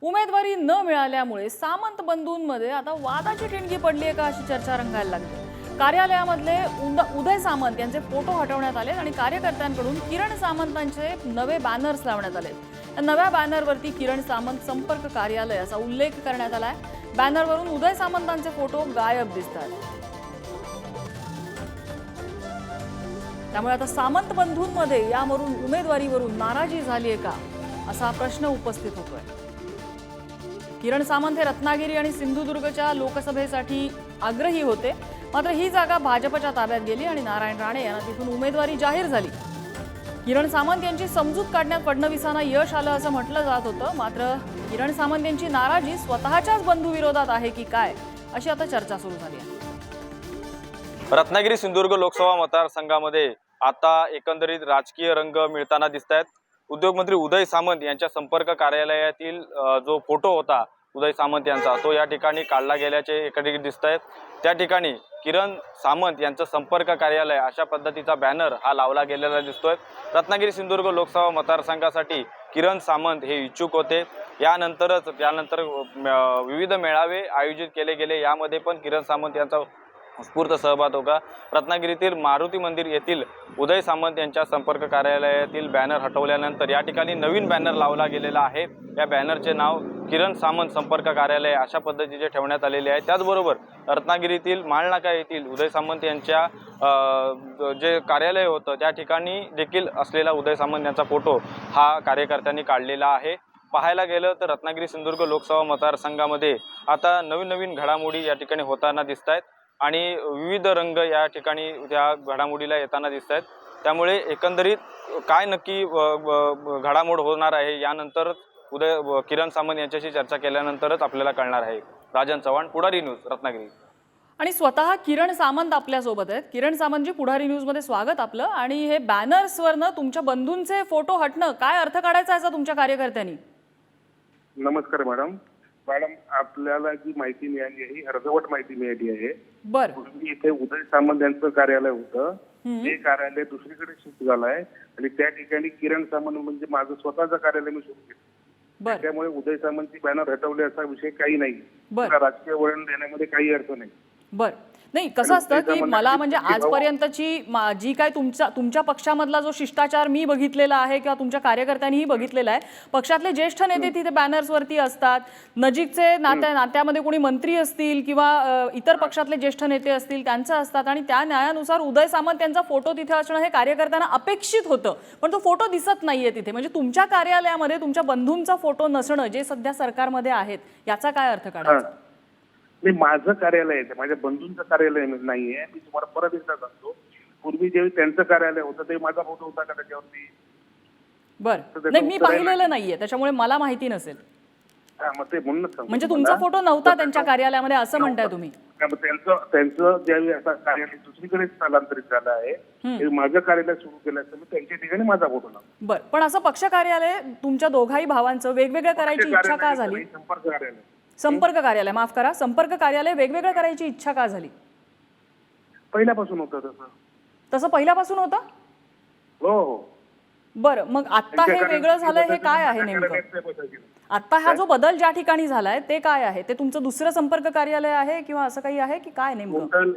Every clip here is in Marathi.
उमेदवारी न मिळाल्यामुळे सामंत बंधूंमध्ये आता वादाची ठिणगी पडली आहे का अशी चर्चा रंगायला लागली। कार्यालयामधले उदय सामंत यांचे फोटो हटवण्यात आले आणि कार्यकर्त्यांकडून किरण सामंतांचे नवे बॅनर्स लावण्यात आले। या नव्या बॅनरवरती किरण सामंत संपर्क कार्यालय असा उल्लेख करण्यात आलाय। बॅनरवरून उदय सामंतांचे फोटो गायब दिसतात। त्यामुळे आता सामंत बंधूंमध्ये यावरून उमेदवारीवरून नाराजी झाली आहे का असा प्रश्न उपस्थित होतोय। किरण सामंत हे रत्नागिरी आणि सिंधुदुर्गच्या लोकसभेसाठी आग्रही होते, मात्र ही जागा भाजपच्या ताब्यात गेली आणि नारायण राणे यांना तिथून उमेदवारी जाहीर झाली। किरण सामंत यांची समजूत काढण्यात फडणवीसांना यश आलं असं म्हटलं जात होतं, मात्र किरण सामंत यांची नाराजी स्वतःच्याच बंधू विरोधात आहे की काय अशी आता चर्चा सुरू झाली आहे। रत्नागिरी सिंधुदुर्ग लोकसभा मतदारसंघामध्ये आता एकंदरीत राजकीय रंग मिळताना दिसत आहेत। उद्योगमंत्री उदय सामंत यांच्या संपर्क कार्यालयातील जो फोटो होता उदय सामंत यांचा तो या ठिकाणी काढला गेल्याचे एकाठिकाणी दिसत आहेत। त्या ठिकाणी किरण सामंत यांचं संपर्क कार्यालय अशा पद्धतीचा बॅनर हा लावला गेलेला दिसतोय। रत्नागिरी सिंधुदुर्ग लोकसभा मतदारसंघासाठी किरण सामंत हे इच्छुक होते। त्यानंतर विविध मेळावे आयोजित केले गेले, यामध्ये पण किरण सामंत यांचा उत्स्फूर्त सहभाग होता। रत्नागिरीतील मारुती मंदिर येथील उदय सामंत यांच्या संपर्क कार्यालयातील बॅनर हटवल्यानंतर या ठिकाणी नवीन बॅनर लावला गेलेला आहे। या बॅनरचे नाव किरण सामंत संपर्क कार्यालय अशा पद्धतीचे ठेवण्यात आलेले आहे। त्याचबरोबर रत्नागिरीतील माळनाका येथील उदय सामंत यांच्या जे कार्यालय होतं त्या ठिकाणी देखील असलेला उदय सामंत यांचा फोटो हा कार्यकर्त्यांनी काढलेला आहे। पाहायला गेलं तर रत्नागिरी सिंधुदुर्ग लोकसभा मतदारसंघामध्ये आता नवीन घडामोडी या ठिकाणी होताना दिसत आहेत आणि विविध रंग या ठिकाणी त्या घडामोडीला येताना दिसत आहेत। त्यामुळे एकंदरीत काय नक्की घडामोड होणार आहे यानंतर किरण सामंत यांच्याशी चर्चा केल्यानंतरच आपल्याला कळणार आहे। राजन चव्हाण, पुढारी न्यूज, रत्नागिरी। आणि स्वतः किरण सामंत आपल्यासोबत आहेत। किरण सामंतजी, पुढारी न्यूज मध्ये स्वागत आपलं। आणि हे बॅनर्सवरनं तुमच्या बंधूंचे फोटो हटणं काय अर्थ काढायचा आहे तुमच्या कार्यकर्त्यांनी? नमस्कार मॅडम, आपल्याला जी माहिती मिळाली आहे ही अर्धवट माहिती मिळाली आहे। बरं, पूर्वी इथे उदय सामंत यांचं कार्यालय होतं, हे कार्यालय दुसरीकडे शिफ्ट झालं आहे आणि त्या ठिकाणी किरण सामंत म्हणजे माझं स्वतःचं कार्यालय मी सुरू केलं। त्यामुळे उदय सामंतची बॅनर हटवले असा विषय काही नाही। राजकीय वळण देण्यामध्ये काही अर्थ नाही। बरं, नाही कसं असतं की मला म्हणजे आजपर्यंतची जी काय तुमच्या पक्षामधला जो शिष्टाचार मी बघितलेला आहे किंवा तुमच्या कार्यकर्त्यांनीही बघितलेला आहे, पक्षातले ज्येष्ठ नेते तिथे बॅनर्सवरती असतात, नजीकचे नात्यामध्ये कोणी मंत्री असतील किंवा इतर पक्षातले ज्येष्ठ नेते असतील त्यांचं असतात आणि त्या न्यायानुसार उदय सामंत यांचा फोटो तिथे असणं हे कार्यकर्त्यांना अपेक्षित होतं, पण तो फोटो दिसत नाहीये तिथे। म्हणजे तुमच्या कार्यालयामध्ये तुमच्या बंधूंचा फोटो नसणं जे सध्या सरकारमध्ये आहेत याचा काय अर्थ काढायचा? नाही, माझं कार्यालय आहे, माझ्या बंधूंचं कार्यालय नाहीये। मी तुम्हाला परत एकदा सांगतो, पूर्वी जे त्यांचं कार्यालय होतं ते माझा फोटो होता का त्याच्यावरती? बरं, नाही मी पाहिलेलं नाहीये त्याच्यामुळे मला माहिती नसेल। मग ते म्हणूनच सांगतो, म्हणजे तुमचा फोटो नव्हता त्यांच्या कार्यालयामध्ये असं म्हणताय तुम्ही? त्यांचं ज्यावेळी आता कार्यालय दुसरीकडे स्थलांतरित झालं आहे, माझं कार्यालय सुरू केलं असतं मी त्यांच्या ठिकाणी माझा फोटो लावला। बरं, पण असं पक्ष कार्यालय तुमच्या दोघाही भावांचं वेगवेगळं करायची इच्छा का झाली? संपर्क कार्यालय, माफ करा, संपर्क कार्यालय वेगवेगळं करायची इच्छा का झाली? पहिल्यापासून होतं तसं पहिल्यापासून होतं? हो। बरं, मग आता हे वेगळं झालंय हे काय आहे नेमकं? आता हा जो बदल ज्या ठिकाणी झालाय ते काय आहे? ते तुमचं दुसरं संपर्क कार्यालय आहे किंवा असं काही आहे की काय नेमकं? टोटल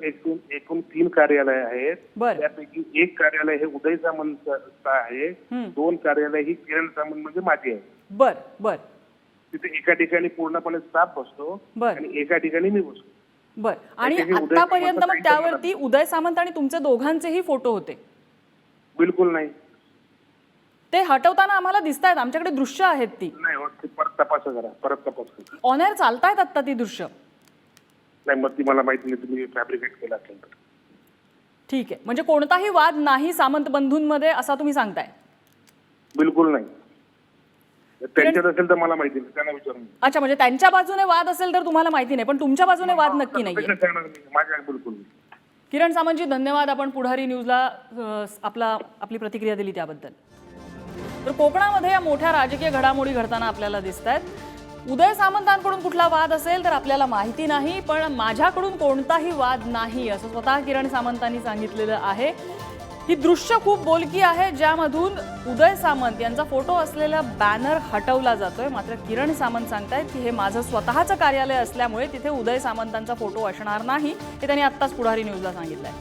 एकूण 3 कार्यालय आहेत। बरं, त्यापैकी एक कार्यालय हे उदय सामंत आहे, 2 कार्यालय ही किरण सामंत म्हणजे माझी आहे। बरं, तिथे एका ठिकाणी पूर्णपणे स्टाफ बसतो आणि एका ठिकाणी मी बसतो। बरं, आणि आतापर्यंत मग त्यावरती उदय सामंत आणि तुमचे दोघांचेही फोटो होते? बिलकुल नाही, ते हटवताना आम्हाला दिसत आहेत, आमच्याकडे दृश्य आहेत ती। नाही, परत तपास करा। ऑन एअर चालतायत आता ती दृश्य? नाही, मग ती मला माहिती नाही, तुम्ही फॅब्रिकेट केला असेल तर। ठीक आहे, म्हणजे कोणताही वाद नाही सामंत बंधूंमध्ये असं तुम्ही सांगताय? बिलकुल नाही, त्यांच्यात असेल तर मला माहिती नाही, त्यांना विचारून। अच्छा, म्हणजे त्यांच्या बाजूने वाद असेल तर तुम्हाला माहिती नाही, पण तुमच्या बाजूने वाद नक्की नाहीये? माझ्या बिलकुल नाही। किरण सामंतजी, धन्यवाद, आपण पुढारी न्यूजला आपली प्रतिक्रिया दिली त्याबद्दल। तर कोकणामध्ये या मोठ्या राजकीय घडामोडी घडताना आपल्याला दिसत आहेत। उदय सामंतांकडून कुठला वाद असेल तर आपल्याला माहिती नाही, पण माझ्याकडून कोणताही वाद नाही असं स्वतः किरण सामंतांनी सांगितलेलं आहे। ही दृश्य खूप बोलकी आहे, ज्यामधून उदय सामंत यांचा फोटो असलेला बॅनर हटवला जातोय. मात्र किरण सामंत सांगतायत की हे माझं स्वतःचं कार्यालय असल्यामुळे तिथे उदय सामंतांचा फोटो असणार नाही, हे त्यांनी आत्ताच पुढारी न्यूजला सांगितलंय.